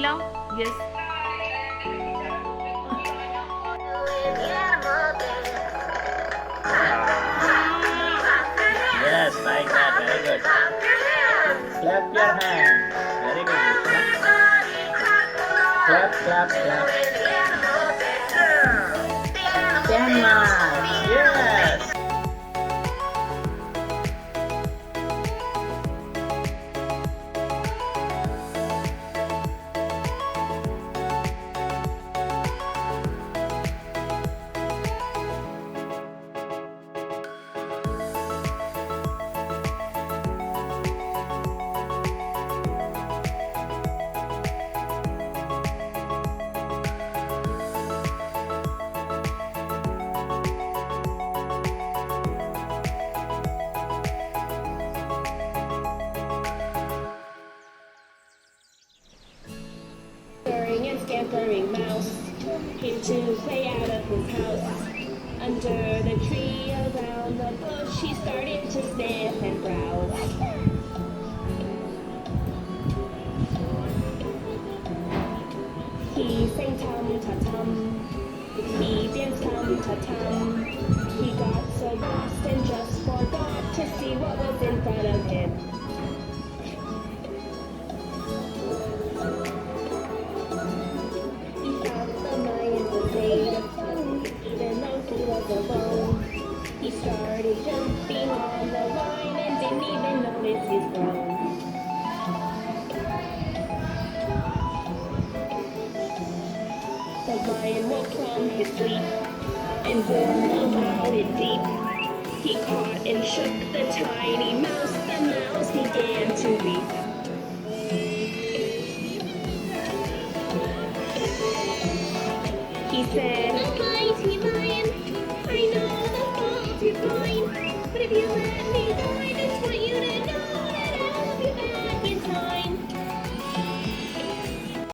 down? Yes. Yes, like that. Very good. Clap your hand. Very good, Krishna. Clap, clap, clap. 10 marks. Yes. And scampering mouse came to play out of his house. Under the tree, around the bush, he started to sniff and browse. He sang tum-ta-tum, he danced tum-ta-tum. He got so lost and just forgot to see what was in front of him. Even though he was alone, he started jumping on the line and didn't even notice his throne. The lion woke from his sleep and roared loud and deep. He caught and shook the tiny mouse. The mouse began to weep. He said,